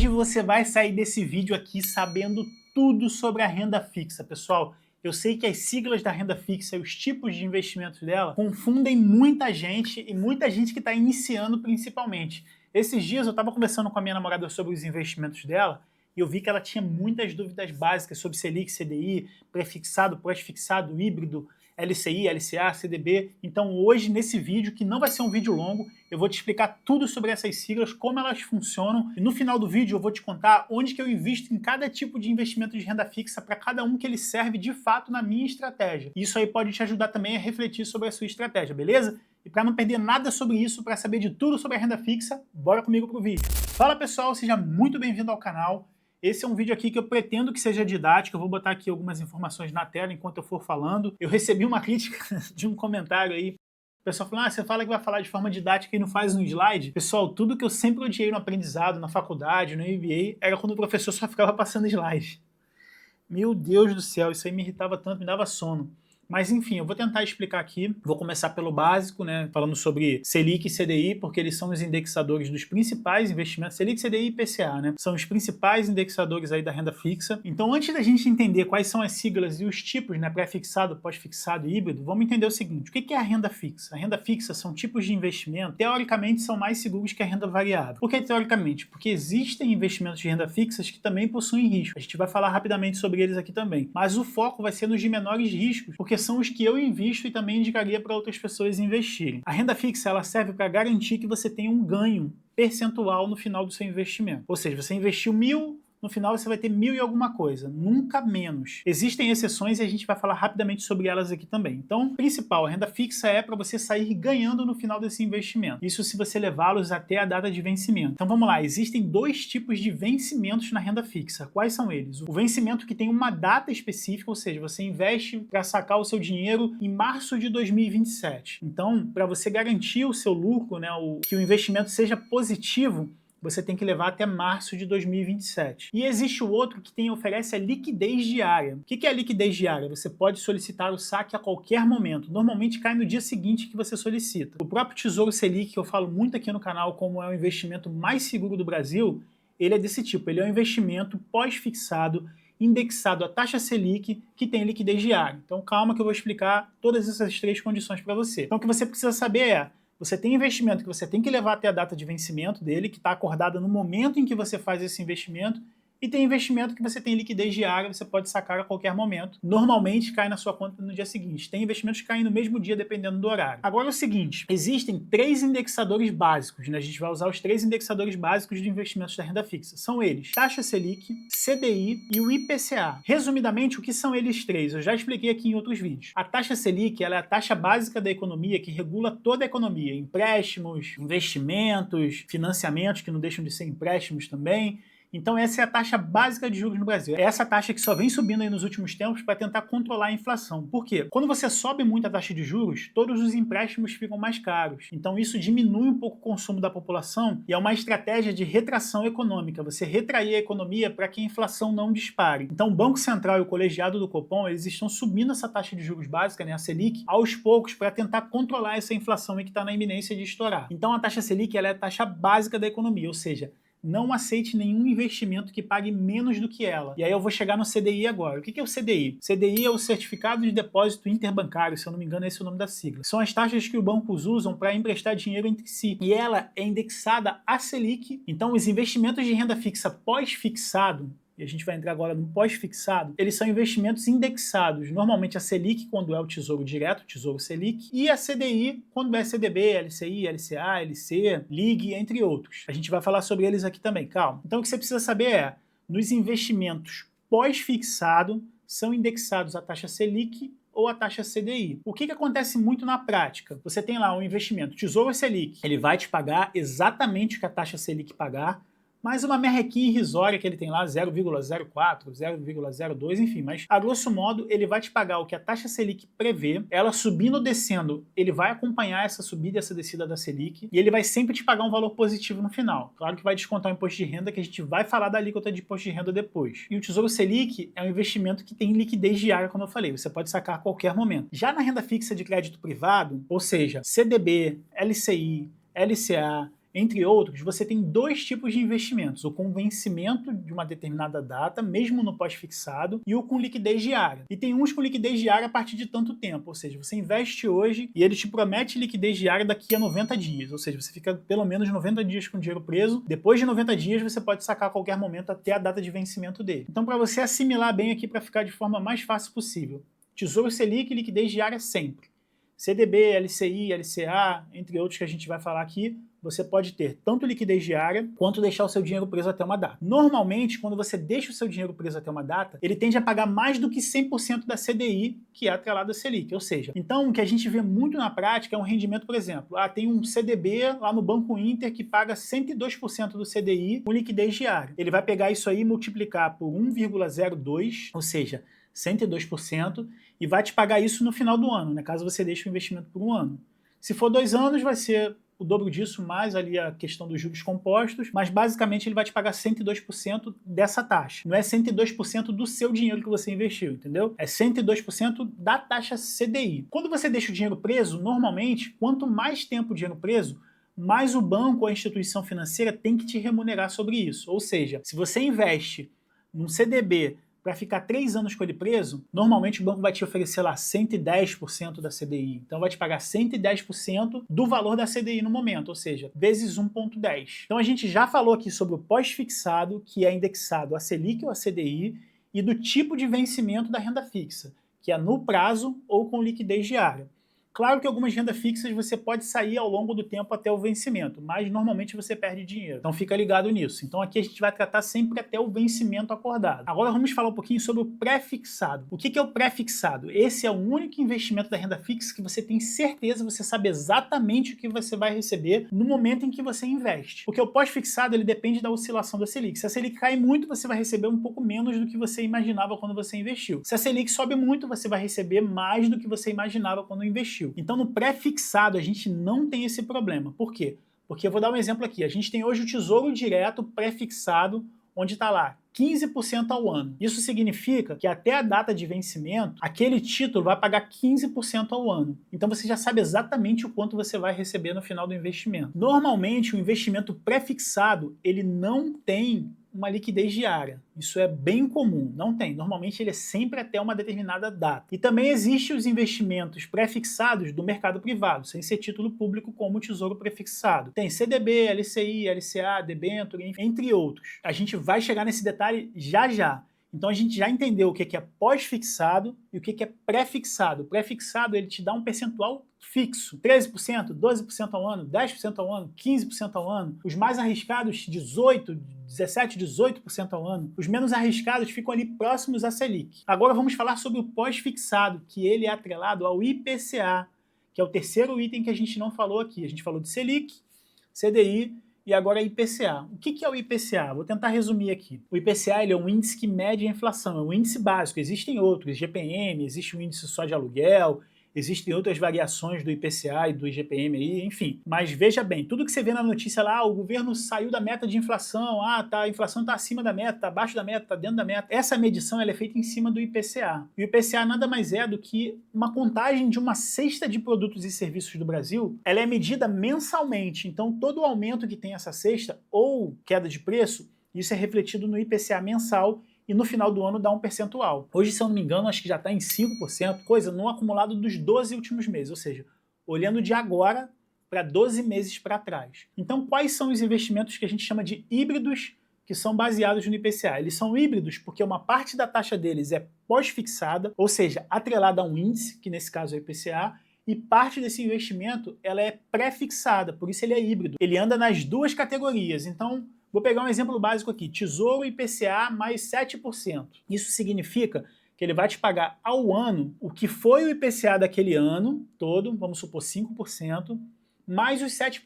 Hoje você vai sair desse vídeo aqui sabendo tudo sobre a renda fixa, pessoal. Eu sei que as siglas da renda fixa e os tipos de investimentos dela confundem muita gente e muita gente que está iniciando principalmente. Esses dias eu estava conversando com a minha namorada sobre os investimentos dela e eu vi que ela tinha muitas dúvidas básicas sobre Selic, CDI, pré-fixado, pós-fixado, híbrido, LCI, LCA, CDB. Então hoje, nesse vídeo, que não vai ser um vídeo longo, eu vou te explicar tudo sobre essas siglas, como elas funcionam, e no final do vídeo eu vou te contar onde que eu invisto em cada tipo de investimento de renda fixa para cada um que ele serve de fato na minha estratégia. Isso aí pode te ajudar também a refletir sobre a sua estratégia, beleza? E para não perder nada sobre isso, para saber de tudo sobre a renda fixa, bora comigo pro vídeo. Fala pessoal, seja muito bem-vindo ao canal. Esse é um vídeo aqui que eu pretendo que seja didático, eu vou botar aqui algumas informações na tela enquanto eu for falando. Eu recebi uma crítica de um comentário aí, o pessoal falou, você fala que vai falar de forma didática e não faz no slide. Pessoal, tudo que eu sempre odiei no aprendizado, na faculdade, no MBA, era quando o professor só ficava passando slide. Meu Deus do céu, isso aí me irritava tanto, me dava sono. Mas enfim, eu vou tentar explicar aqui, vou começar pelo básico, né, falando sobre Selic e CDI, porque eles são os indexadores dos principais investimentos, Selic, CDI e IPCA, né, são os principais indexadores aí da renda fixa. Então antes da gente entender quais são as siglas e os tipos, né, pré-fixado, pós-fixado e híbrido, vamos entender o seguinte, o que é a renda fixa? A renda fixa são tipos de investimento, teoricamente são mais seguros que a renda variável. Por que teoricamente? Porque existem investimentos de renda fixas que também possuem risco. A gente vai falar rapidamente sobre eles aqui também, mas o foco vai ser nos de menores riscos, porque são os que eu invisto e também indicaria para outras pessoas investirem. A renda fixa ela serve para garantir que você tenha um ganho percentual no final do seu investimento. Ou seja, você investiu 1.000, no final você vai ter 1.000 e alguma coisa, nunca menos. Existem exceções e a gente vai falar rapidamente sobre elas aqui também. Então, o principal, a renda fixa é para você sair ganhando no final desse investimento. Isso se você levá-los até a data de vencimento. Então vamos lá, existem dois tipos de vencimentos na renda fixa. Quais são eles? O vencimento que tem uma data específica, ou seja, você investe para sacar o seu dinheiro em março de 2027. Então, para você garantir o seu lucro, né, que o investimento seja positivo, você tem que levar até março de 2027. E existe o outro que oferece a liquidez diária. O que é a liquidez diária? Você pode solicitar o saque a qualquer momento. Normalmente cai no dia seguinte que você solicita. O próprio Tesouro Selic, que eu falo muito aqui no canal como é o investimento mais seguro do Brasil, ele é desse tipo. Ele é um investimento pós-fixado, indexado à taxa Selic, que tem liquidez diária. Então calma que eu vou explicar todas essas três condições para você. Então o que você precisa saber é, você tem investimento que você tem que levar até a data de vencimento dele, que está acordada no momento em que você faz esse investimento, e tem investimento que você tem liquidez diária, você pode sacar a qualquer momento. Normalmente cai na sua conta no dia seguinte. Tem investimentos que caem no mesmo dia, dependendo do horário. Agora é o seguinte, existem três indexadores básicos, né? A gente vai usar os três indexadores básicos de investimentos da renda fixa. São eles, taxa Selic, CDI e o IPCA. Resumidamente, o que são eles três? Eu já expliquei aqui em outros vídeos. A taxa Selic, ela é a taxa básica da economia que regula toda a economia. Empréstimos, investimentos, financiamentos, que não deixam de ser empréstimos também. Então essa é a taxa básica de juros no Brasil. É essa taxa que só vem subindo aí nos últimos tempos para tentar controlar a inflação. Por quê? Quando você sobe muito a taxa de juros, todos os empréstimos ficam mais caros. Então isso diminui um pouco o consumo da população e é uma estratégia de retração econômica. Você retrair a economia para que a inflação não dispare. Então o Banco Central e o colegiado do Copom, eles estão subindo essa taxa de juros básica, né, a Selic, aos poucos para tentar controlar essa inflação que está na iminência de estourar. Então a taxa Selic ela é a taxa básica da economia, ou seja, não aceite nenhum investimento que pague menos do que ela. E aí eu vou chegar no CDI agora. O que é o CDI? CDI é o Certificado de Depósito Interbancário, se eu não me engano esse é o nome da sigla. São as taxas que os bancos usam para emprestar dinheiro entre si. E ela é indexada à Selic. Então os investimentos de renda fixa pós-fixado, e a gente vai entrar agora no pós-fixado, eles são investimentos indexados, normalmente a Selic quando é o Tesouro Direto, o Tesouro Selic, e a CDI quando é CDB, LCI, LCA, LC, LIG, entre outros. A gente vai falar sobre eles aqui também, calma. Então o que você precisa saber é, nos investimentos pós-fixado, são indexados a taxa Selic ou a taxa CDI. O que acontece muito na prática? Você tem lá um investimento, Tesouro Selic, ele vai te pagar exatamente o que a taxa Selic pagar, mais uma merrequinha irrisória que ele tem lá, 0,04, 0,02, enfim, mas a grosso modo ele vai te pagar o que a taxa Selic prevê, ela subindo ou descendo, ele vai acompanhar essa subida e essa descida da Selic, e ele vai sempre te pagar um valor positivo no final. Claro que vai descontar o imposto de renda, que a gente vai falar da alíquota de imposto de renda depois. E o Tesouro Selic é um investimento que tem liquidez diária, como eu falei, você pode sacar a qualquer momento. Já na renda fixa de crédito privado, ou seja, CDB, LCI, LCA, entre outros, você tem dois tipos de investimentos, o com vencimento de uma determinada data, mesmo no pós-fixado, e o com liquidez diária. E tem uns com liquidez diária a partir de tanto tempo, ou seja, você investe hoje e ele te promete liquidez diária daqui a 90 dias, ou seja, você fica pelo menos 90 dias com o dinheiro preso, depois de 90 dias você pode sacar a qualquer momento até a data de vencimento dele. Então, para você assimilar bem aqui, para ficar de forma mais fácil possível, Tesouro Selic e liquidez diária sempre. CDB, LCI, LCA, entre outros que a gente vai falar aqui, você pode ter tanto liquidez diária quanto deixar o seu dinheiro preso até uma data. Normalmente, quando você deixa o seu dinheiro preso até uma data, ele tende a pagar mais do que 100% da CDI, que é atrelada à Selic, ou seja, então o que a gente vê muito na prática é um rendimento, por exemplo, tem um CDB lá no Banco Inter que paga 102% do CDI com liquidez diária. Ele vai pegar isso aí e multiplicar por 1,02, ou seja, 102%, e vai te pagar isso no final do ano, né, caso você deixe o investimento por um ano. Se for 2 anos, vai ser o dobro disso, mais ali a questão dos juros compostos, mas basicamente ele vai te pagar 102% dessa taxa. Não é 102% do seu dinheiro que você investiu, entendeu? É 102% da taxa CDI. Quando você deixa o dinheiro preso, normalmente, quanto mais tempo o dinheiro preso, mais o banco ou a instituição financeira tem que te remunerar sobre isso. Ou seja, se você investe num CDB para ficar 3 anos com ele preso, normalmente o banco vai te oferecer lá 110% da CDI. Então vai te pagar 110% do valor da CDI no momento, ou seja, vezes 1,10. Então a gente já falou aqui sobre o pós-fixado, que é indexado a Selic ou a CDI, e do tipo de vencimento da renda fixa, que é no prazo ou com liquidez diária. Claro que algumas rendas fixas você pode sair ao longo do tempo até o vencimento, mas normalmente você perde dinheiro. Então fica ligado nisso. Então aqui a gente vai tratar sempre até o vencimento acordado. Agora vamos falar um pouquinho sobre o pré-fixado. O que é o pré-fixado? Esse é o único investimento da renda fixa que você tem certeza, você sabe exatamente o que você vai receber no momento em que você investe. Porque o pós-fixado ele depende da oscilação da Selic. Se a Selic cai muito, você vai receber um pouco menos do que você imaginava quando você investiu. Se a Selic sobe muito, você vai receber mais do que você imaginava quando investiu. Então no pré-fixado a gente não tem esse problema. Por quê? Porque eu vou dar um exemplo aqui. A gente tem hoje o Tesouro Direto pré-fixado, onde está lá 15% ao ano. Isso significa que até a data de vencimento, aquele título vai pagar 15% ao ano. Então você já sabe exatamente o quanto você vai receber no final do investimento. Normalmente o investimento pré-fixado ele não tem uma liquidez diária. Isso é bem comum, não tem. Normalmente ele é sempre até uma determinada data. E também existem os investimentos pré-fixados do mercado privado, sem ser título público como o Tesouro Prefixado. Tem CDB, LCI, LCA, debênture, entre outros. A gente vai chegar nesse detalhe já já. Então a gente já entendeu o que é pós-fixado e o que é pré-fixado. O pré-fixado ele te dá um percentual fixo, 13%, 12% ao ano, 10% ao ano, 15% ao ano. Os mais arriscados, 18%, 17%, 18% ao ano. Os menos arriscados ficam ali próximos à Selic. Agora vamos falar sobre o pós-fixado, que ele é atrelado ao IPCA, que é o terceiro item que a gente não falou aqui. A gente falou de Selic, CDI, e agora IPCA. O que é o IPCA? Vou tentar resumir aqui. O IPCA ele é um índice que mede a inflação, é um índice básico. Existem outros, GPM, existe um índice só de aluguel, existem outras variações do IPCA e do IGPM aí, enfim. Mas veja bem, tudo que você vê na notícia lá, o governo saiu da meta de inflação, a inflação está acima da meta, está abaixo da meta, está dentro da meta. Essa medição ela é feita em cima do IPCA. E o IPCA nada mais é do que uma contagem de uma cesta de produtos e serviços do Brasil. Ela é medida mensalmente, então todo o aumento que tem essa cesta, ou queda de preço, isso é refletido no IPCA mensal, e no final do ano dá um percentual. Hoje, se eu não me engano, acho que já está em 5%, coisa no acumulado dos 12 últimos meses, ou seja, olhando de agora para 12 meses para trás. Então, quais são os investimentos que a gente chama de híbridos que são baseados no IPCA? Eles são híbridos porque uma parte da taxa deles é pós-fixada, ou seja, atrelada a um índice, que nesse caso é o IPCA, e parte desse investimento ela é pré-fixada, por isso ele é híbrido. Ele anda nas duas categorias, então vou pegar um exemplo básico aqui, Tesouro IPCA mais 7%. Isso significa que ele vai te pagar ao ano o que foi o IPCA daquele ano todo, vamos supor 5%, mais os 7%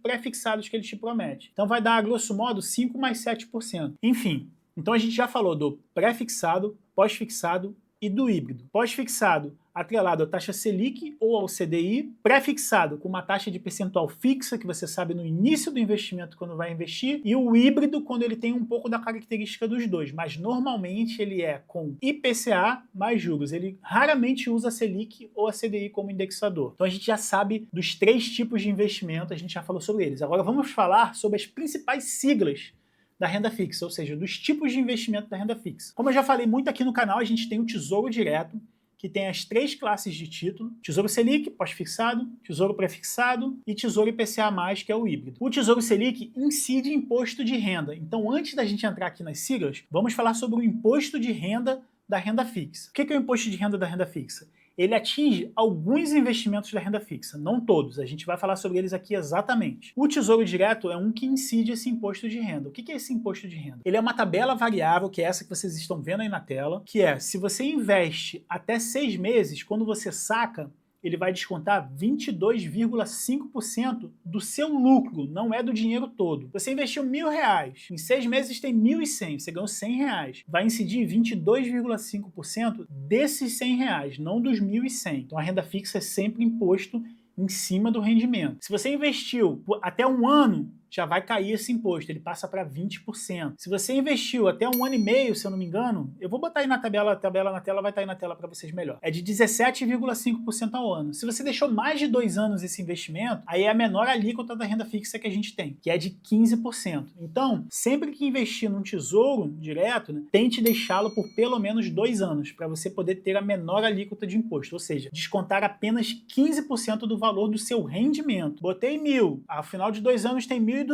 pré-fixados que ele te promete. Então vai dar, a grosso modo, 5 mais 7%. Enfim, então a gente já falou do pré-fixado, pós-fixado e do híbrido. Pós-fixado, atrelado à taxa Selic ou ao CDI, pré-fixado com uma taxa de percentual fixa, que você sabe no início do investimento quando vai investir, e o híbrido quando ele tem um pouco da característica dos dois, mas normalmente ele é com IPCA mais juros. Ele raramente usa a Selic ou a CDI como indexador. Então a gente já sabe dos 3 tipos de investimento, a gente já falou sobre eles. Agora vamos falar sobre as principais siglas da renda fixa, ou seja, dos tipos de investimento da renda fixa. Como eu já falei muito aqui no canal, a gente tem o Tesouro Direto, que tem as 3 classes de título: Tesouro Selic, pós-fixado, Tesouro Pré-fixado e Tesouro IPCA+, que é o híbrido. O Tesouro Selic incide imposto de renda. Então, antes da gente entrar aqui nas siglas, vamos falar sobre o imposto de renda da renda fixa. O que é o imposto de renda da renda fixa? Ele atinge alguns investimentos da renda fixa, não todos. A gente vai falar sobre eles aqui exatamente. O Tesouro Direto é um que incide esse imposto de renda. O que é esse imposto de renda? Ele é uma tabela variável, que é essa que vocês estão vendo aí na tela, que é, se você investe até 6 meses, quando você saca, ele vai descontar 22,5% do seu lucro, não é do dinheiro todo. Você investiu R$1.000, em 6 meses tem 1.100, você ganhou R$100. Vai incidir 22,5% desses R$100, não dos 1.100. Então a renda fixa é sempre imposto em cima do rendimento. Se você investiu até um ano, já vai cair esse imposto, ele passa para 20%. Se você investiu até 1 ano e meio, se eu não me engano, eu vou botar aí na tabela, a tabela na tela vai estar aí na tela para vocês melhor. É de 17,5% ao ano. Se você deixou mais de 2 anos esse investimento, aí é a menor alíquota da renda fixa que a gente tem, que é de 15%. Então, sempre que investir num tesouro direto, né, tente deixá-lo por pelo menos 2 anos, para você poder ter a menor alíquota de imposto, ou seja, descontar apenas 15% do valor do seu rendimento. Botei 1.000, ao final de 2 anos tem 1.200.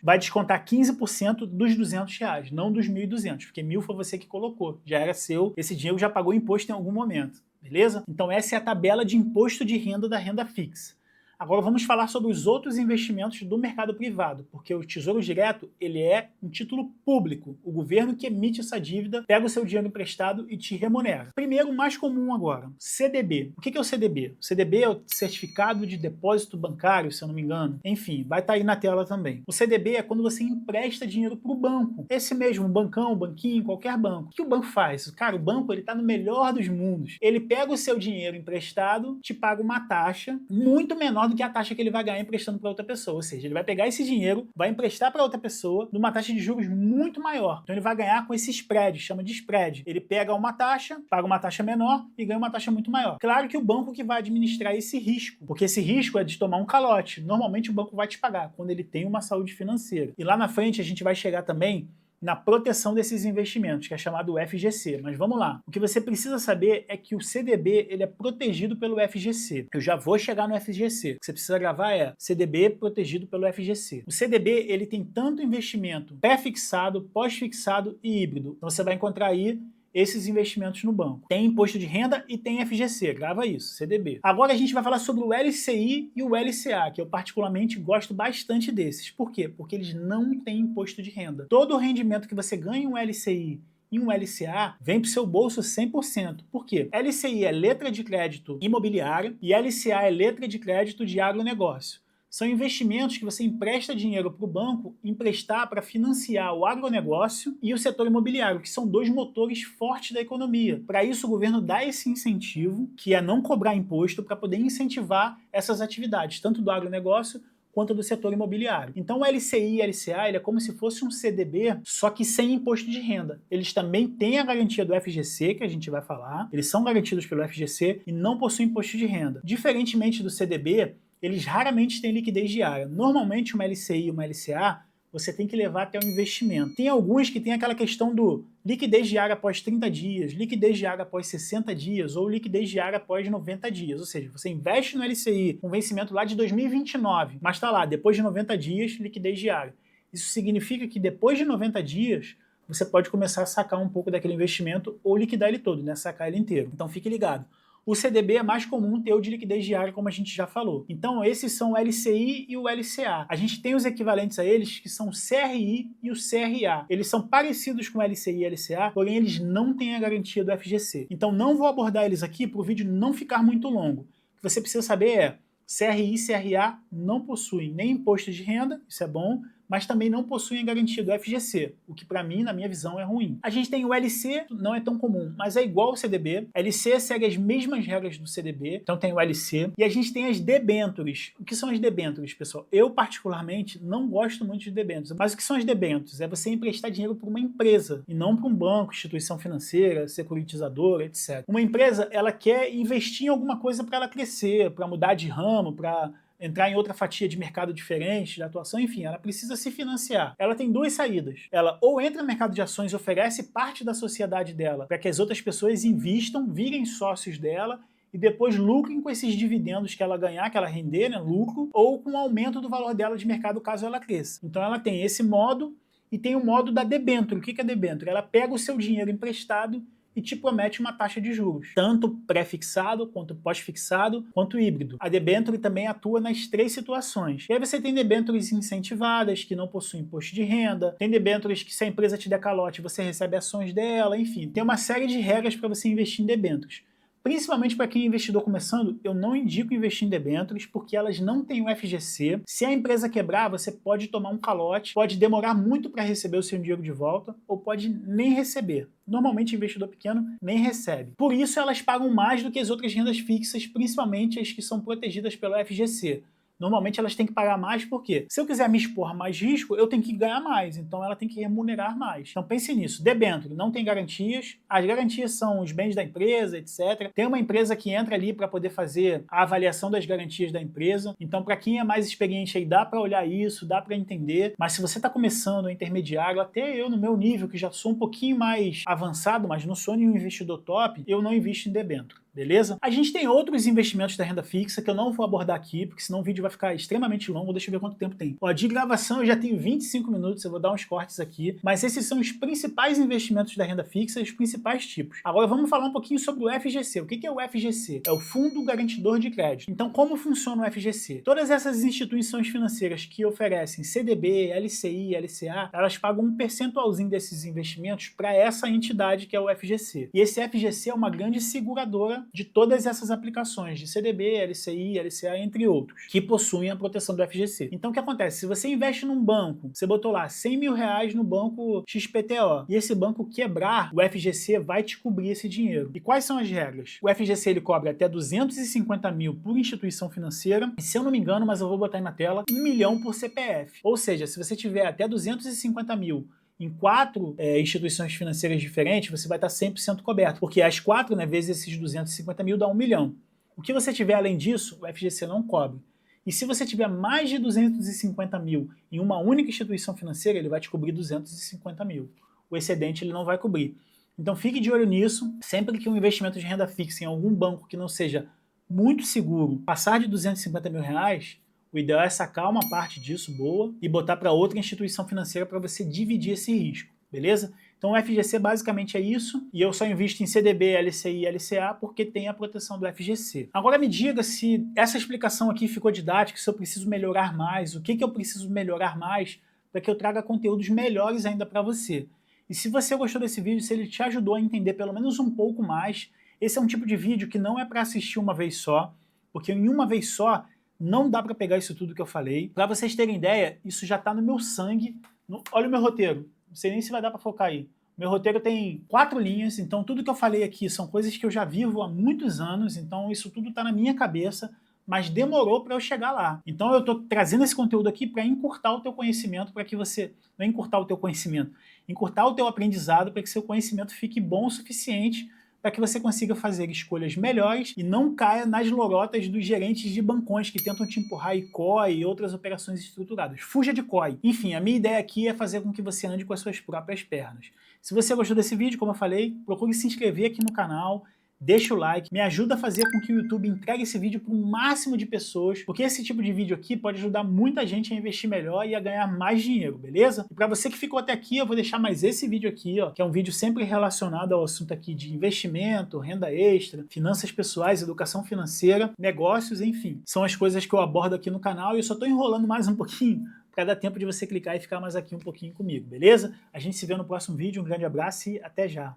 Vai descontar 15% dos R$200, não dos 1.200, porque 1.000 foi você que colocou, já era seu, esse dinheiro já pagou imposto em algum momento, beleza? Então essa é a tabela de imposto de renda da renda fixa. Agora vamos falar sobre os outros investimentos do mercado privado, porque o Tesouro Direto ele é um título público. O governo que emite essa dívida, pega o seu dinheiro emprestado e te remunera. Primeiro, o mais comum agora, CDB. O que é o CDB? O CDB é o Certificado de Depósito Bancário, se eu não me engano. Enfim, vai estar aí na tela também. O CDB é quando você empresta dinheiro para o banco. Esse mesmo, bancão, banquinho, qualquer banco. O que o banco faz? Cara, o banco ele está no melhor dos mundos. Ele pega o seu dinheiro emprestado, te paga uma taxa muito menor do que a taxa que ele vai ganhar emprestando para outra pessoa. Ou seja, ele vai pegar esse dinheiro, vai emprestar para outra pessoa numa taxa de juros muito maior. Então ele vai ganhar com esse spread, chama de spread. Ele pega uma taxa, paga uma taxa menor e ganha uma taxa muito maior. Claro que o banco que vai administrar esse risco, porque esse risco é de tomar um calote. Normalmente o banco vai te pagar quando ele tem uma saúde financeira. E lá na frente a gente vai chegar também na proteção desses investimentos, que é chamado FGC. Mas vamos lá. O que você precisa saber é que o CDB ele é protegido pelo FGC. Eu já vou chegar no FGC. O que você precisa gravar é CDB protegido pelo FGC. O CDB ele tem tanto investimento pré-fixado, pós-fixado e híbrido. Então você vai encontrar aí esses investimentos no banco. Tem imposto de renda e tem FGC, grava isso, CDB. Agora a gente vai falar sobre o LCI e o LCA, que eu particularmente gosto bastante desses. Por quê? Porque eles não têm imposto de renda. Todo o rendimento que você ganha em um LCI e um LCA vem para o seu bolso 100%. Por quê? LCI é letra de crédito imobiliária e LCA é letra de crédito de agronegócio. São investimentos que você empresta dinheiro para o banco emprestar para financiar o agronegócio e o setor imobiliário, que são 2 motores fortes da economia. Para isso, o governo dá esse incentivo, que é não cobrar imposto, para poder incentivar essas atividades, tanto do agronegócio quanto do setor imobiliário. Então o LCI e LCA ele é como se fosse um CDB, só que sem imposto de renda. Eles também têm a garantia do FGC, que a gente vai falar, eles são garantidos pelo FGC e não possuem imposto de renda. Diferentemente do CDB, eles raramente têm liquidez diária. Normalmente uma LCI e uma LCA você tem que levar até o investimento. Tem alguns que tem aquela questão do liquidez diária após 30 dias, liquidez diária após 60 dias ou liquidez diária após 90 dias. Ou seja, você investe no LCI com vencimento lá de 2029, mas está lá, depois de 90 dias, liquidez diária. Isso significa que depois de 90 dias, você pode começar a sacar um pouco daquele investimento ou liquidar ele todo, né? Sacar ele inteiro. Então fique ligado. O CDB é mais comum ter o de liquidez diária, como a gente já falou. Então, esses são o LCI e o LCA. A gente tem os equivalentes a eles, que são o CRI e o CRA. Eles são parecidos com o LCI e LCA, porém eles não têm a garantia do FGC. Então, não vou abordar eles aqui para o vídeo não ficar muito longo. O que você precisa saber é, CRI e CRA não possuem nem imposto de renda, isso é bom, mas também não possuem a garantia do FGC, o que para mim, na minha visão, é ruim. A gente tem o LC, não é tão comum, mas é igual ao CDB. LC segue as mesmas regras do CDB, então tem o LC. E a gente tem as debêntures. O que são as debêntures, pessoal? Eu, particularmente, não gosto muito de debêntures. Mas o que são as debêntures? É você emprestar dinheiro para uma empresa, e não para um banco, instituição financeira, securitizadora, etc. Uma empresa, ela quer investir em alguma coisa para ela crescer, para mudar de ramo, para entrar em outra fatia de mercado diferente, de atuação, enfim, ela precisa se financiar. Ela tem duas saídas. Ela ou entra no mercado de ações e oferece parte da sociedade dela para que as outras pessoas invistam, virem sócios dela e depois lucrem com esses dividendos que ela ganhar, que ela render, né, lucro, ou com o aumento do valor dela de mercado caso ela cresça. Então ela tem esse modo e tem o modo da debênture. O que é debênture? Ela pega o seu dinheiro emprestado e te promete uma taxa de juros, tanto pré-fixado, quanto pós-fixado, quanto híbrido. A debênture também atua nas três situações. E aí você tem debêntures incentivadas, que não possuem imposto de renda, tem debêntures que se a empresa te der calote, você recebe ações dela, enfim. Tem uma série de regras para você investir em debêntures. Principalmente para quem é investidor começando, eu não indico investir em debêntures porque elas não têm o FGC. Se a empresa quebrar, você pode tomar um calote, pode demorar muito para receber o seu dinheiro de volta ou pode nem receber. Normalmente, investidor pequeno nem recebe. Por isso, elas pagam mais do que as outras rendas fixas, principalmente as que são protegidas pelo FGC. Normalmente elas têm que pagar mais porque se eu quiser me expor a mais risco, eu tenho que ganhar mais, então ela tem que remunerar mais. Então pense nisso, debênture não tem garantias, as garantias são os bens da empresa, etc. Tem uma empresa que entra ali para poder fazer a avaliação das garantias da empresa, então para quem é mais experiente aí dá para olhar isso, dá para entender, mas se você está começando, intermediário, até eu no meu nível, que já sou um pouquinho mais avançado, mas não sou nenhum investidor top, eu não invisto em debênture. Beleza? A gente tem outros investimentos da renda fixa que eu não vou abordar aqui, porque senão o vídeo vai ficar extremamente longo. Deixa eu ver quanto tempo tem. Ó, de gravação eu já tenho 25 minutos, eu vou dar uns cortes aqui, mas esses são os principais investimentos da renda fixa, os principais tipos. Agora vamos falar um pouquinho sobre o FGC. O que é o FGC? É o Fundo Garantidor de Crédito. Então como funciona o FGC? Todas essas instituições financeiras que oferecem CDB, LCI, LCA, elas pagam um percentualzinho desses investimentos para essa entidade que é o FGC. E esse FGC é uma grande seguradora de todas essas aplicações de CDB, LCI, LCA, entre outros, que possuem a proteção do FGC. Então o que acontece? Se você investe num banco, você botou lá 100 mil reais no banco XPTO, e esse banco quebrar, o FGC vai te cobrir esse dinheiro. E quais são as regras? O FGC ele cobre até 250 mil por instituição financeira, e se eu não me engano, mas eu vou botar aí na tela, 1 milhão por CPF. Ou seja, se você tiver até 250 mil em 4 instituições financeiras diferentes, você vai estar 100% coberto, porque as 4, né, vezes esses 250 mil dá 1 milhão. O que você tiver além disso, o FGC não cobre. E se você tiver mais de 250 mil em uma única instituição financeira, ele vai te cobrir 250 mil. O excedente ele não vai cobrir. Então fique de olho nisso, sempre que um investimento de renda fixa em algum banco que não seja muito seguro passar de 250 mil reais, o ideal é sacar uma parte disso, boa, e botar para outra instituição financeira para você dividir esse risco, beleza? Então o FGC basicamente é isso, e eu só invisto em CDB, LCI e LCA porque tem a proteção do FGC. Agora me diga se essa explicação aqui ficou didática, se eu preciso melhorar mais, o que eu preciso melhorar mais para que eu traga conteúdos melhores ainda para você. E se você gostou desse vídeo, se ele te ajudou a entender pelo menos um pouco mais, esse é um tipo de vídeo que não é para assistir uma vez só, porque em uma vez só não dá para pegar isso tudo que eu falei. Para vocês terem ideia, isso já está no meu sangue. Olha o meu roteiro. Não sei nem se vai dar para focar aí. Meu roteiro tem 4 linhas, então tudo que eu falei aqui são coisas que eu já vivo há muitos anos, então isso tudo está na minha cabeça, mas demorou para eu chegar lá. Então eu estou trazendo esse conteúdo aqui para encurtar o teu conhecimento, para que você... Não é encurtar o teu conhecimento, encurtar o teu aprendizado para que seu conhecimento fique bom o suficiente para que você consiga fazer escolhas melhores e não caia nas lorotas dos gerentes de bancões que tentam te empurrar em COI e outras operações estruturadas. Fuja de COI. Enfim, a minha ideia aqui é fazer com que você ande com as suas próprias pernas. Se você gostou desse vídeo, como eu falei, procure se inscrever aqui no canal, deixa o like, me ajuda a fazer com que o YouTube entregue esse vídeo para o máximo de pessoas, porque esse tipo de vídeo aqui pode ajudar muita gente a investir melhor e a ganhar mais dinheiro, beleza? E para você que ficou até aqui, eu vou deixar mais esse vídeo aqui, ó, que é um vídeo sempre relacionado ao assunto aqui de investimento, renda extra, finanças pessoais, educação financeira, negócios, enfim. São as coisas que eu abordo aqui no canal e eu só estou enrolando mais um pouquinho para dar tempo de você clicar e ficar mais aqui um pouquinho comigo, beleza? A gente se vê no próximo vídeo, um grande abraço e até já!